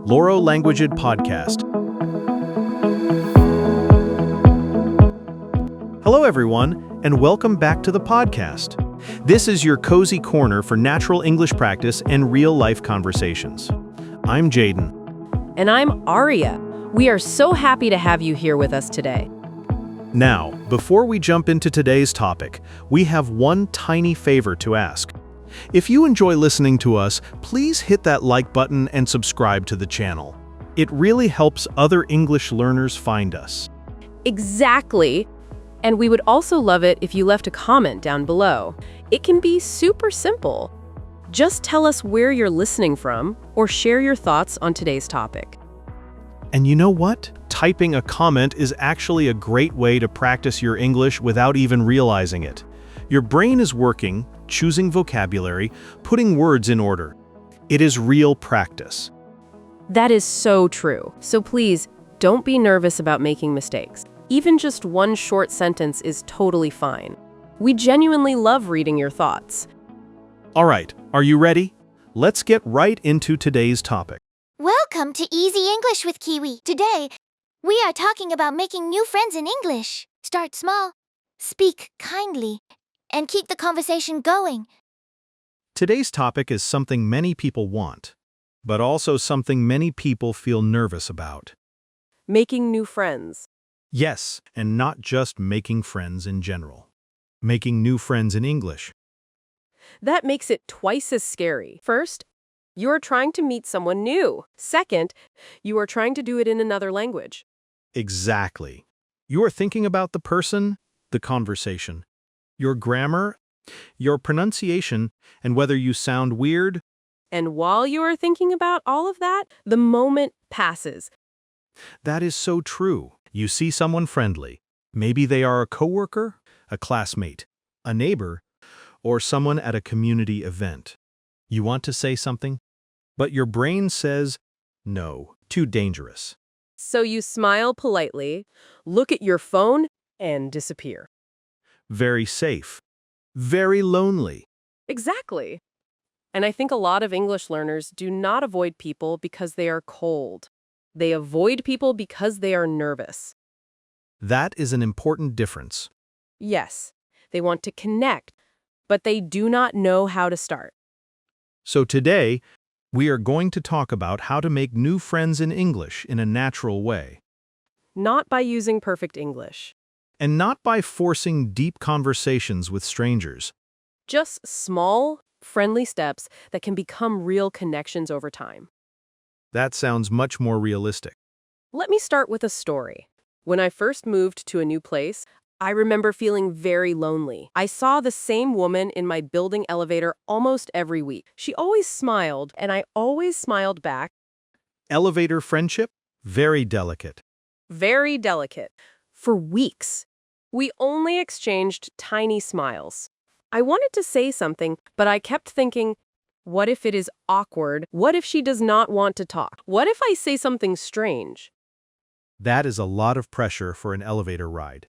Loro Languaged Podcast. Hello, everyone, and welcome back to the podcast. This is your cozy corner for natural English practice and real-life conversations. I'm Jayden. And I'm Aria. We are so happy to have you here with us today. Now, before we jump into today's topic, we have one tiny favor to ask. If you enjoy listening to us, please hit that like button and subscribe to the channel. It really helps other English learners find us. Exactly. And we would also love it if you left a comment down below. It can be super simple. Just tell us where you're listening from or share your thoughts on today's topic. And you know what? Typing a comment is actually a great way to practice your English without even realizing it. Your brain is working, choosing vocabulary, putting words in order. It is real practice. That is so true. So please, don't be nervous about making mistakes. Even just one short sentence is totally fine. We genuinely love reading your thoughts. All right, are you ready? Let's get right into today's topic. Welcome to Easy English with Kiwi. Today, we are talking about making new friends in English. Start small, speak kindly, and keep the conversation going. Today's topic is something many people want, but also something many people feel nervous about. Making new friends. Yes, and not just making friends in general. Making new friends in English. That makes it twice as scary. First, you are trying to meet someone new. Second, you are trying to do it in another language. Exactly. You are thinking about the person, the conversation, your grammar, your pronunciation, and whether you sound weird. And while you are thinking about all of that, the moment passes. That is so true. You see someone friendly. Maybe they are a coworker, a classmate, a neighbor, or someone at a community event. You want to say something, but your brain says, no, too dangerous. So you smile politely, look at your phone, and disappear. Very safe. Very lonely. Exactly. And I think a lot of English learners do not avoid people because they are cold. They avoid people because they are nervous. That is an important difference. Yes, they want to connect, but they do not know how to start. So today, we are going to talk about how to make new friends in English in a natural way. Not by using perfect English. And not by forcing deep conversations with strangers. Just small, friendly steps that can become real connections over time. That sounds much more realistic. Let me start with a story. When I first moved to a new place, I remember feeling very lonely. I saw the same woman in my building elevator almost every week. She always smiled, and I always smiled back. Elevator friendship? Very delicate. Very delicate. For weeks. We only exchanged tiny smiles. I wanted to say something, but I kept thinking, what if it is awkward? What if she does not want to talk? What if I say something strange? That is a lot of pressure for an elevator ride.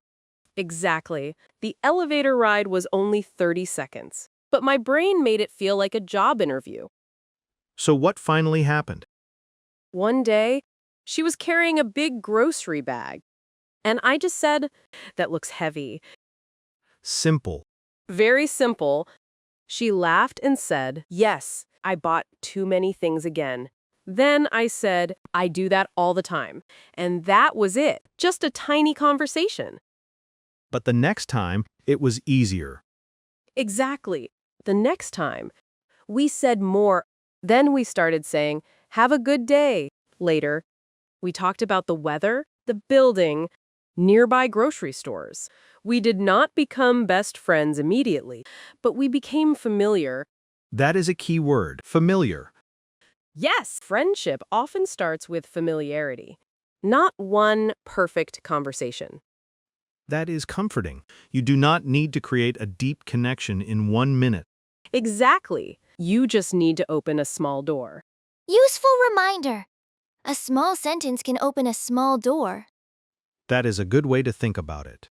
Exactly. The elevator ride was only 30 seconds, but my brain made it feel like a job interview. So what finally happened? One day, she was carrying a big grocery bag, and I just said, "That looks heavy." Simple. Very simple. She laughed and said, "Yes, I bought too many things again." Then I said, "I do that all the time." And that was it. Just a tiny conversation. But the next time, it was easier. Exactly. The next time, we said more. Then we started saying, "Have a good day." Later, we talked about the weather, the building, nearby grocery stores. We did not become best friends immediately, but we became familiar. That is a key word, familiar. Yes, friendship often starts with familiarity, not one perfect conversation. That is comforting. You do not need to create a deep connection in 1 minute. Exactly. You just need to open a small door. Useful reminder. A small sentence can open a small door. That is a good way to think about it.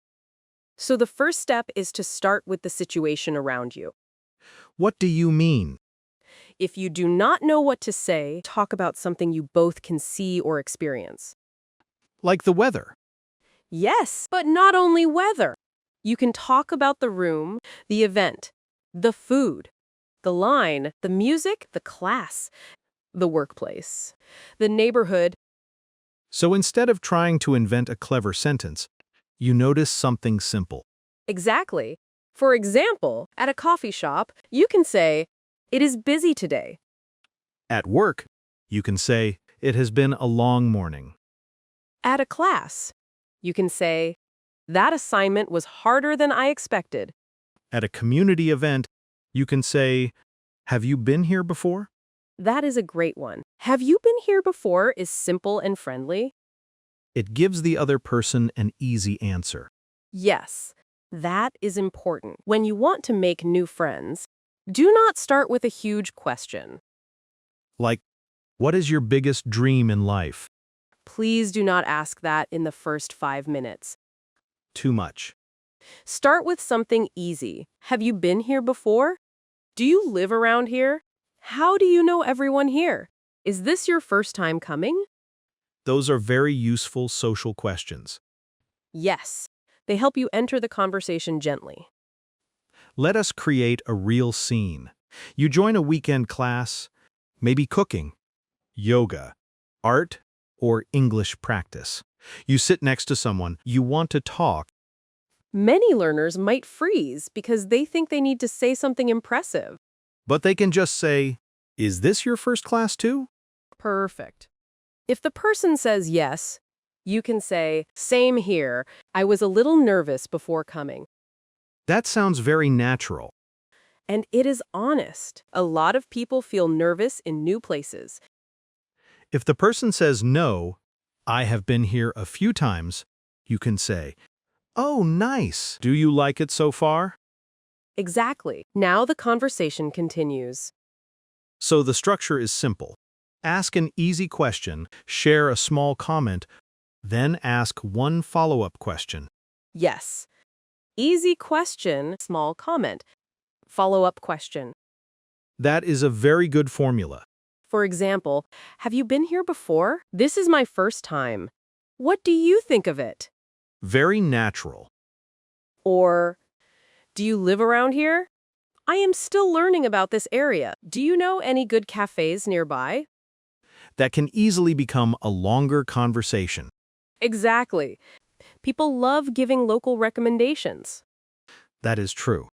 So the first step is to start with the situation around you. What do you mean? If you do not know what to say, talk about something you both can see or experience. Like the weather. Yes, but not only weather. You can talk about the room, the event, the food, the line, the music, the class, the workplace, the neighborhood. So instead of trying to invent a clever sentence, you notice something simple. Exactly. For example, at a coffee shop, you can say, "It is busy today." At work, you can say, "It has been a long morning." At a class, you can say, "That assignment was harder than I expected." At a community event, you can say, "Have you been here before?" That is a great one. "Have you been here before?" is simple and friendly. It gives the other person an easy answer. Yes, that is important. When you want to make new friends, do not start with a huge question. Like, what is your biggest dream in life? Please do not ask that in the first 5 minutes. Too much. Start with something easy. Have you been here before? Do you live around here? How do you know everyone here? Is this your first time coming? Those are very useful social questions. Yes, they help you enter the conversation gently. Let us create a real scene. You join a weekend class, maybe cooking, yoga, art, or English practice. You sit next to someone, you want to talk, Many learners might freeze because they think they need to say something impressive. but they can just say, "Is this your first class too?" Perfect. If the person says yes, you can say, "Same here. I was a little nervous before coming." That sounds very natural. And it is honest. A lot of people feel nervous in new places. If the person says no, "I have been here a few times," you can say, "Oh, nice. Do you like it so far?" Exactly. Now the conversation continues. So the structure is simple. Ask an easy question, share a small comment, then ask one follow-up question. Yes. Easy question, small comment. Follow-up question. That is a very good formula. For example, "Have you been here before? This is my first time. What do you think of it?" Very natural. Or, "Do you live around here? I am still learning about this area. Do you know any good cafes nearby?" That can easily become a longer conversation. Exactly. People love giving local recommendations. That is true.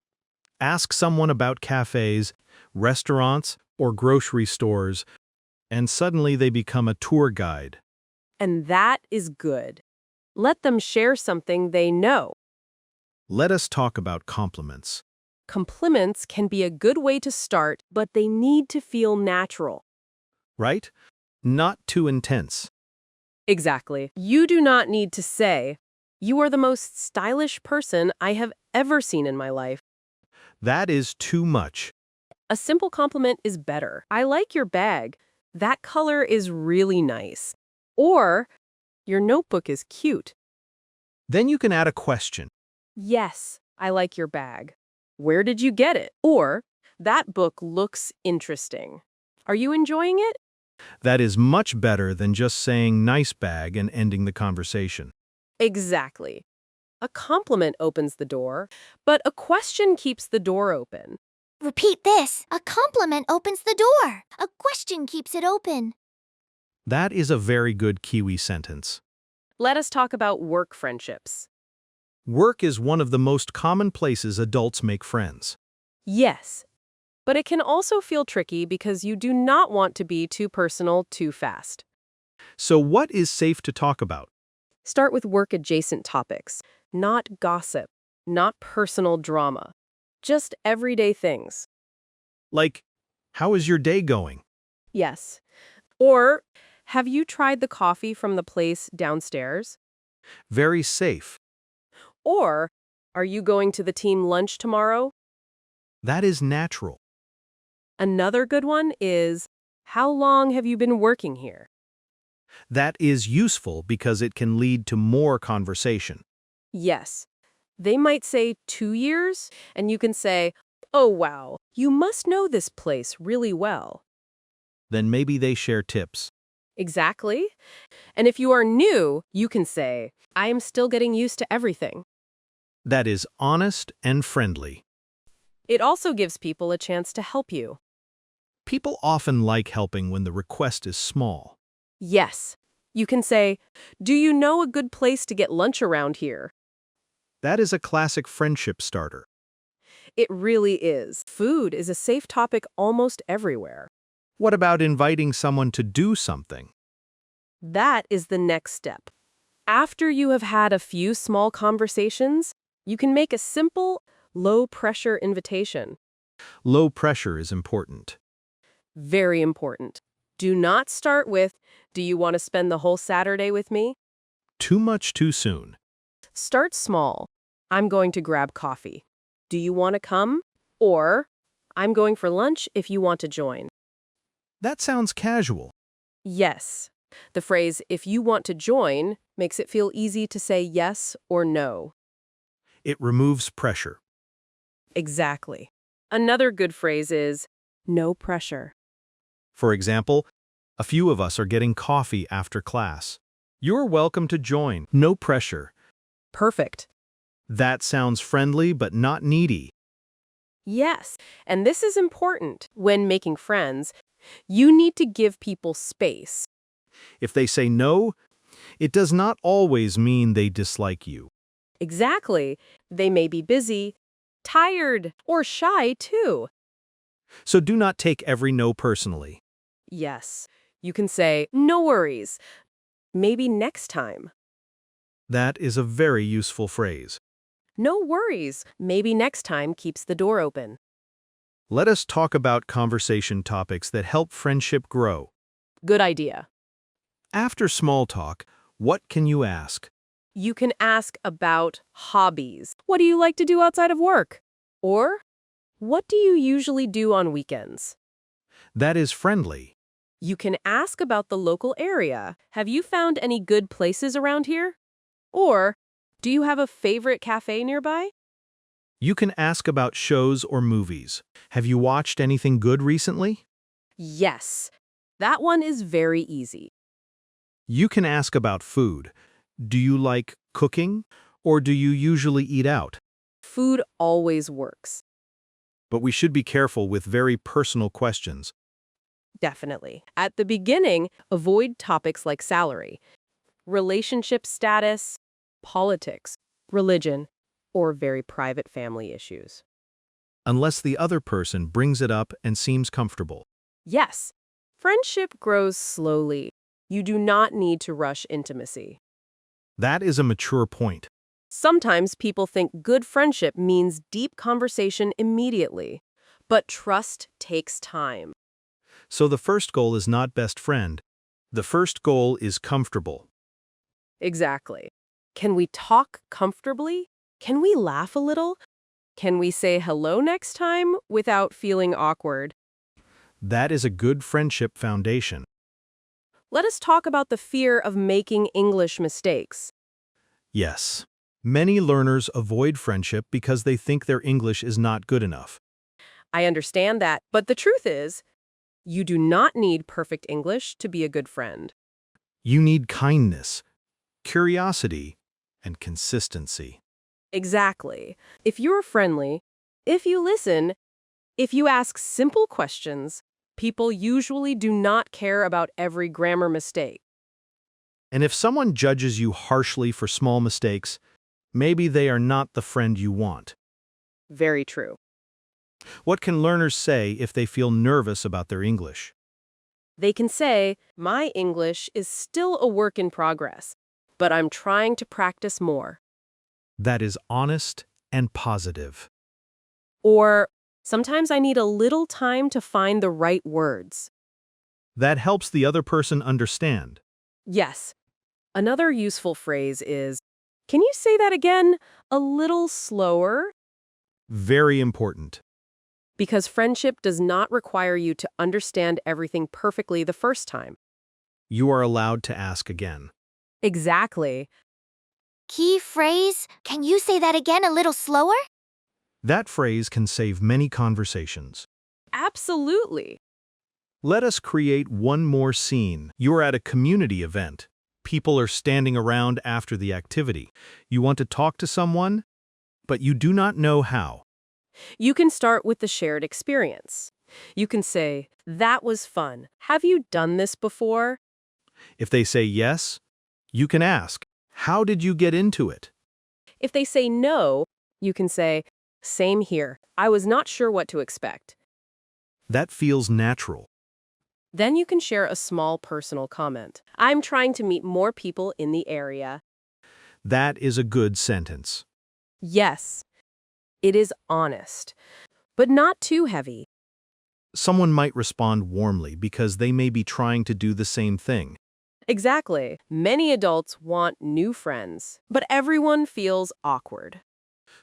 Ask someone about cafes, restaurants, or grocery stores, and suddenly they become a tour guide. And that is good. Let them share something they know. Let us talk about compliments. Compliments can be a good way to start, but they need to feel natural. Right? Not too intense. Exactly. You do not need to say, "You are the most stylish person I have ever seen in my life." That is too much. A simple compliment is better. "I like your bag. That color is really nice." Or, "Your notebook is cute." Then you can add a question. "Yes, I like your bag. Where did you get it?" Or, "That book looks interesting. Are you enjoying it?" That is much better than just saying nice bag and ending the conversation. Exactly. A compliment opens the door, but a question keeps the door open. Repeat this. A compliment opens the door. A question keeps it open. That is a very good Kiwi sentence. Let us talk about work friendships. Work is one of the most common places adults make friends. Yes, but it can also feel tricky because you do not want to be too personal too fast. So what is safe to talk about? Start with work-adjacent topics, not gossip, not personal drama, just everyday things. Like, how is your day going? Yes. Or, "Have you tried the coffee from the place downstairs?" Very safe. Or, "Are you going to the team lunch tomorrow?" That is natural. Another good one is, "How long have you been working here?" That is useful because it can lead to more conversation. Yes. They might say 2 years, and you can say, Oh, wow. You must know this place really well. Then maybe they share tips. Exactly. And if you are new, you can say, I am still getting used to everything. That is honest and friendly. It also gives people a chance to help you. People often like helping when the request is small. Yes. You can say, do you know a good place to get lunch around here? That is a classic friendship starter. It really is. Food is a safe topic almost everywhere. What about inviting someone to do something? That is the next step. After you have had a few small conversations, you can make a simple, low-pressure invitation. Low pressure is important. Very important. Do not start with, do you want to spend the whole Saturday with me? Too much too soon. Start small. I'm going to grab coffee. Do you want to come? Or, I'm going for lunch if you want to join. That sounds casual. Yes. The phrase, if you want to join, makes it feel easy to say yes or no. It removes pressure. Exactly. Another good phrase is, no pressure. For example, a few of us are getting coffee after class. You're welcome to join. No pressure. Perfect. That sounds friendly but not needy. Yes, and this is important. When making friends, you need to give people space. If they say no, it does not always mean they dislike you. Exactly. They may be busy, tired, or shy too. So do not take every no personally. Yes, you can say, no worries. Maybe next time. That is a very useful phrase. No worries. Maybe next time keeps the door open. Let us talk about conversation topics that help friendship grow. Good idea. After small talk, what can you ask? You can ask about hobbies. What do you like to do outside of work? Or, what do you usually do on weekends? That is friendly. You can ask about the local area. Have you found any good places around here? Or, do you have a favorite cafe nearby? You can ask about shows or movies. Have you watched anything good recently? Yes. That one is very easy. You can ask about food. Do you like cooking, or do you usually eat out? Food always works. But we should be careful with very personal questions. Definitely. At the beginning, avoid topics like salary, relationship status, politics, religion, or very private family issues. Unless the other person brings it up and seems comfortable. Yes, friendship grows slowly. You do not need to rush intimacy. That is a mature point. Sometimes people think good friendship means deep conversation immediately, but trust takes time. So the first goal is not best friend. The first goal is comfortable. Exactly. Can we talk comfortably? Can we laugh a little? Can we say hello next time without feeling awkward? That is a good friendship foundation. Let us talk about the fear of making English mistakes. Yes. Many learners avoid friendship because they think their English is not good enough. I understand that, but the truth is, you do not need perfect English to be a good friend. You need kindness, curiosity, and consistency. Exactly. If you're friendly, if you listen, if you ask simple questions, people usually do not care about every grammar mistake. And if someone judges you harshly for small mistakes, maybe they are not the friend you want. Very true. What can learners say if they feel nervous about their English? They can say, my English is still a work in progress, but I'm trying to practice more. That is honest and positive. Or, sometimes I need a little time to find the right words. That helps the other person understand. Yes. Another useful phrase is, can you say that again a little slower? Very important. Because friendship does not require you to understand everything perfectly the first time. You are allowed to ask again. Exactly. Key phrase, can you say that again a little slower? That phrase can save many conversations. Absolutely. Let us create one more scene. You're at a community event. People are standing around after the activity. You want to talk to someone, but you do not know how. You can start with the shared experience. You can say, "That was fun. Have you done this before?" If they say yes, you can ask, how did you get into it? If they say no, you can say, "Same here. I was not sure what to expect." That feels natural. Then you can share a small personal comment. "I'm trying to meet more people in the area." That is a good sentence. Yes, it is honest, but not too heavy. Someone might respond warmly because they may be trying to do the same thing. Exactly. Many adults want new friends, but everyone feels awkward.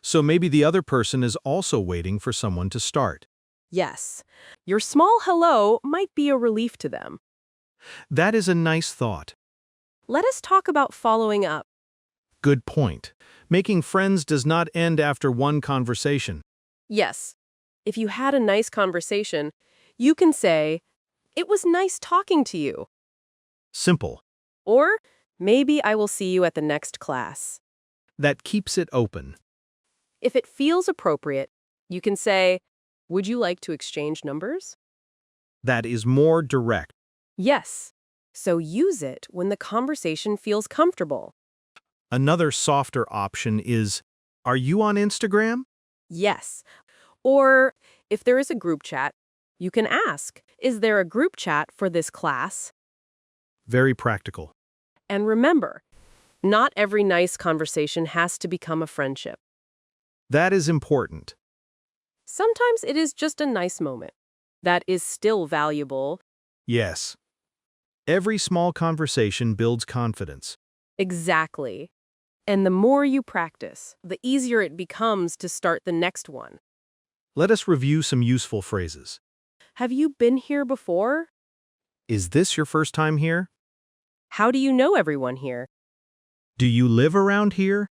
So maybe the other person is also waiting for someone to start. Yes, your small hello might be a relief to them. That is a nice thought. Let us talk about following up. Good point. Making friends does not end after one conversation. Yes, if you had a nice conversation, you can say, "It was nice talking to you." Simple. Or, "Maybe I will see you at the next class." That keeps it open. If it feels appropriate, you can say, "Would you like to exchange numbers?" That is more direct. Yes. So use it when the conversation feels comfortable. Another softer option is, are you on Instagram? Yes. Or, if there is a group chat, you can ask, "Is there a group chat for this class?" Very practical. And remember, not every nice conversation has to become a friendship. That is important. Sometimes it is just a nice moment. That is still valuable. Yes. Every small conversation builds confidence. Exactly. And the more you practice, the easier it becomes to start the next one. Let us review some useful phrases. Have you been here before? Is this your first time here? How do you know everyone here? Do you live around here?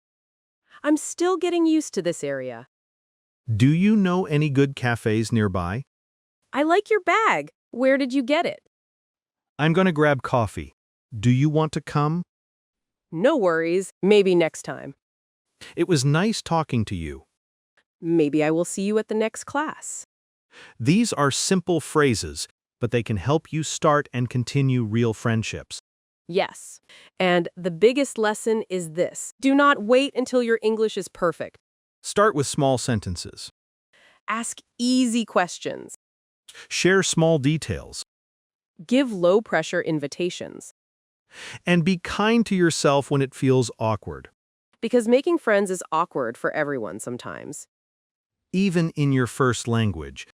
I'm still getting used to this area. Do you know any good cafes nearby? I like your bag. Where did you get it? I'm going to grab coffee. Do you want to come? No worries. Maybe next time. It was nice talking to you. Maybe I will see you at the next class. These are simple phrases, but they can help you start and continue real friendships. Yes. And the biggest lesson is this: do not wait until your English is perfect. Start with small sentences. Ask easy questions. Share small details. Give low-pressure invitations. And be kind to yourself when it feels awkward. Because making friends is awkward for everyone sometimes. Even in your first language.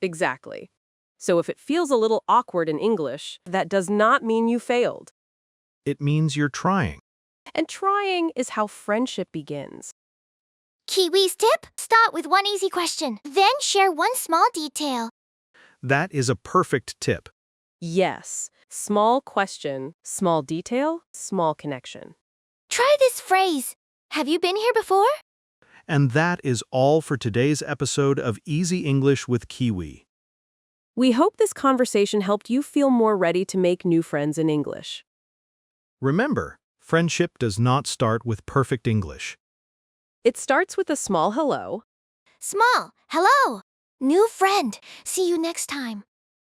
Exactly. So if it feels a little awkward in English, that does not mean you failed. It means you're trying. And trying is how friendship begins. Kiwi's tip? Start with one easy question, then share one small detail. That is a perfect tip. Yes. Small question, small detail, small connection. Try this phrase. Have you been here before? And that is all for today's episode of Easy English with Kiwi. We hope this conversation helped you feel more ready to make new friends in English. Remember, friendship does not start with perfect English. It starts with a small hello. Small. Hello. New friend. See you next time.